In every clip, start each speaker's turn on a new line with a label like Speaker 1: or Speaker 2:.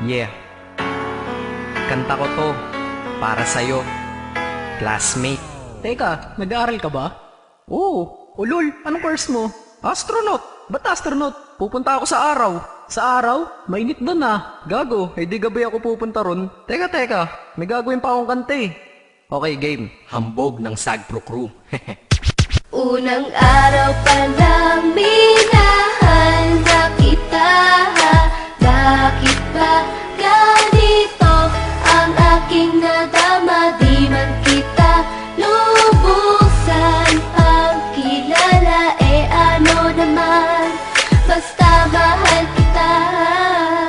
Speaker 1: Yeah, kanta ko to para sa'yo, classmate.
Speaker 2: Teka, nag-aaral ka ba? Oo. Ulol, anong course mo? Astronaut. Ba't astronaut? Pupunta ako sa araw. Sa araw? Mainit doon ah. Gago, di gabi ako pupunta ron. Teka, may gagawin pa akong kanta eh.
Speaker 1: Okay, game. Hambog ng Sagpro Crew.
Speaker 3: Unang araw pa lang minahal na kita. Bakit ba ganito ang aking nadama? Di man kita lubusan ang kilala. Ano naman, basta mahal kita.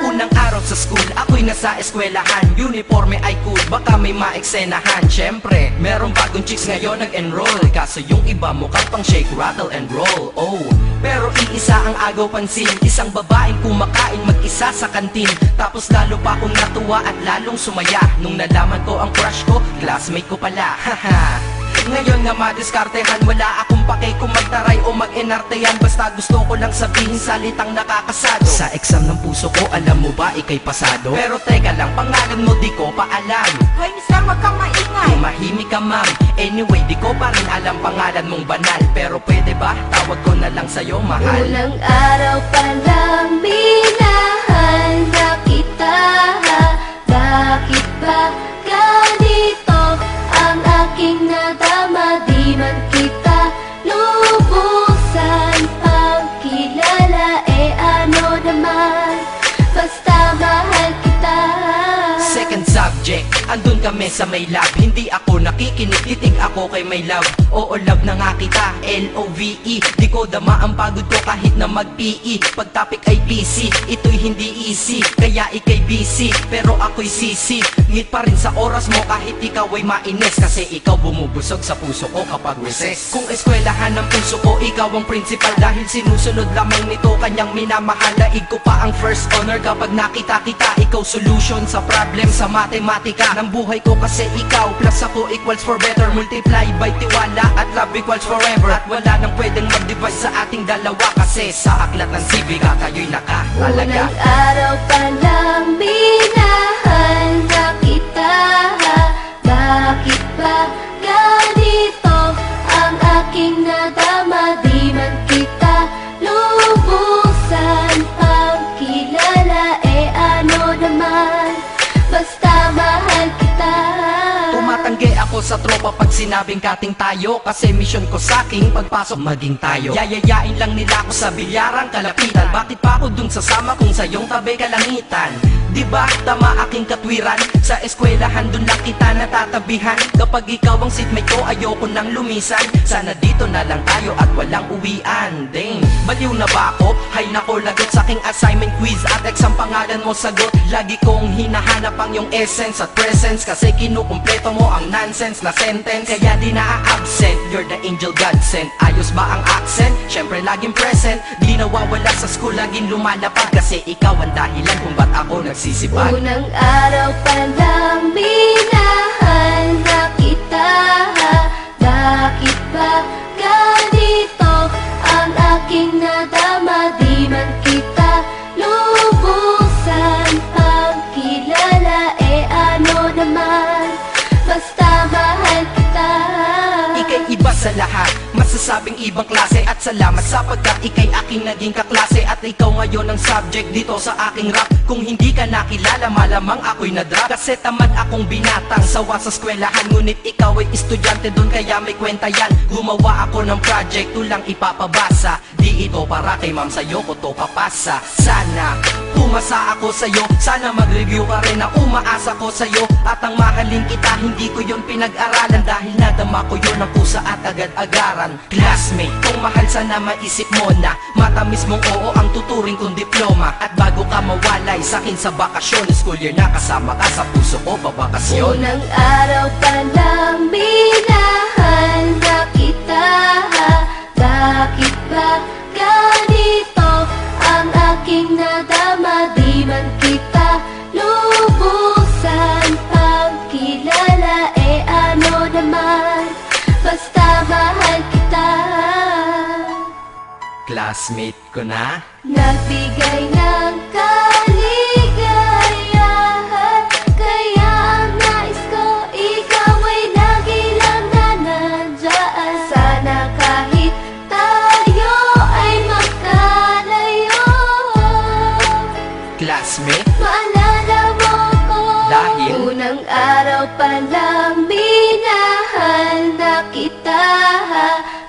Speaker 1: Unang araw sa school, ako'y nasa eskwelahan. Uniforme ay cool, baka may maeksenahan. Syempre, merong bagong chicks ngayon nag-enroll. Kaso yung iba mukhang pang shake, rattle and roll. Oh, pero iisa ang agaw pansin. Isang babaeng kumakain mag-isa sa kantin. Tapos lalo pa akong natuwa at lalong sumaya nung nalaman ko ang crush ko, classmate ko pala. Haha. Ngayon nga madiskartehan, wala akong pake kung magtaray o mag-enartehan. Basta gusto ko lang sabihin salitang nakakasado. Sa exam ng puso ko, alam mo ba ikay pasado? Pero teka lang, pangalan mo di ko pa alam.
Speaker 4: Hoy, mister, wag kang maingay.
Speaker 1: Tumahimik ka ma'am. Anyway, di ko pa rin alam pangalan mong banal. Pero pwede ba, tawag ko na lang sa'yo mahal.
Speaker 3: Unang araw pa lang minahal na kita. Bakit ba ganito ang aking nadama? Di man kita lubusan ang kilala. Ano naman, basta mahal kita.
Speaker 1: Second subject, andun kami sa may lab. Hindi ako nakikinig, titig ako kay may love. Oo, love na nga kita, L-O-V-E. Di ko dama ang pagod ko kahit na mag-PE. Pag topic ay PC, ito'y hindi easy. Kaya ikay busy, pero ako'y sisi. Ngit pa rin sa oras mo kahit ikaw ay mainis. Kasi ikaw bumubusog sa puso ko kapag recess. Kung eskwelahan ng puso ko, ikaw ang principal. Dahil sinusunod lamang nito kanyang minamahal. Daig ko pa ang first honor kapag nakita kita. Ikaw solution sa problem sa matematika ng buhay ko. Kasi ikaw plus ako equals for better. Multiply by tiwala at love equals forever. At wala nang pwedeng mag-divide sa ating dalawa. Kasi sa aklat ng sibika tayo'y nakatalaga.
Speaker 3: Unang araw pa lang minahal na kita. Bakit ba ganito ang aking nadama? Di man kita lubusan ang kilala. Ano naman, basta mahal kita.
Speaker 1: Tumatanggi ako sa tropa pag sinabing kating tayo. Kasi mission ko sa'king pagpasok maging tayo. Yayayain lang nila ako sa bilyarang kalapitan. Bakit pa ako dun sasama kung sa iyong tabi kalangitan? Diba tama aking katwiran? Sa eskwelahan dun lang kita natatabihan. Kapag ikaw ang seatmate ko, ayoko nang lumisan. Sana dito na lang tayo at walang uwian. Dang, baliw na ba ako? Hay nako, lagot sa aking assignment quiz at exam pangalan mo sagot. Lagi kong hinahanap ang iyong essence at presence. Kasi kinukumpleto mo ang nonsense na sentence. Kaya di na-absent, you're the angel God sent. Ayos ba ang accent? Syempre laging present. Di nawawala sa school, laging lumalapag. Kasi ikaw ang dahilan kung ba't ako nagsisipag.
Speaker 3: Unang araw pa lang minahal na kita. Bakit ba ganito ang aking nadama? Di man kita lubusan ang kilala. Ano naman, basta mahal kita.
Speaker 1: Ika'y iba sa lahat, masasabing ibang klase. At salamat sapagkat ika'y aking naging kaklase. At ikaw ngayon ang subject dito sa aking rap. Kung hindi ka nakilala, malamang ako'y na-drop. Kasi tamad akong binatang sawa sa eskwelahan. Ngunit ikaw ay estudyante doon, kaya may kwenta yan. Gumawa ako ng project, tulang ipapabasa. Di ito para kay ma'am, sa'yo ko to papasa. Sana umasa ako sa'yo, sana mag-review ka rin na umaasa ko sa'yo. At ang mahalin kita, hindi ko yun pinag-aralan. Dahil nadama ko yun ang pusa at agad-agaran. Classmate, kung mahal sana maisip mo na matamis mong oo ang tuturing kong diploma. At bago ka mawalay sa'kin sa bakasyon, school year na kasama ka sa puso ko babakasyon.
Speaker 3: Unang araw pa lang minahal na kita. Bakit ba ganito ang aking nadama? Di man kita lubusan ang kilala. Ano naman, basta mahal kita.
Speaker 1: Classmate ko na.
Speaker 3: Nagbigay ng kaligayahan. palang minahal na kita.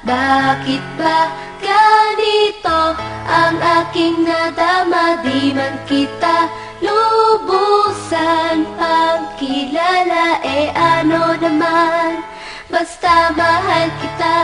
Speaker 3: Bakit ba ganito ang aking nadama? Di man kita lubusan pagkilala, ano naman, basta mahal kita.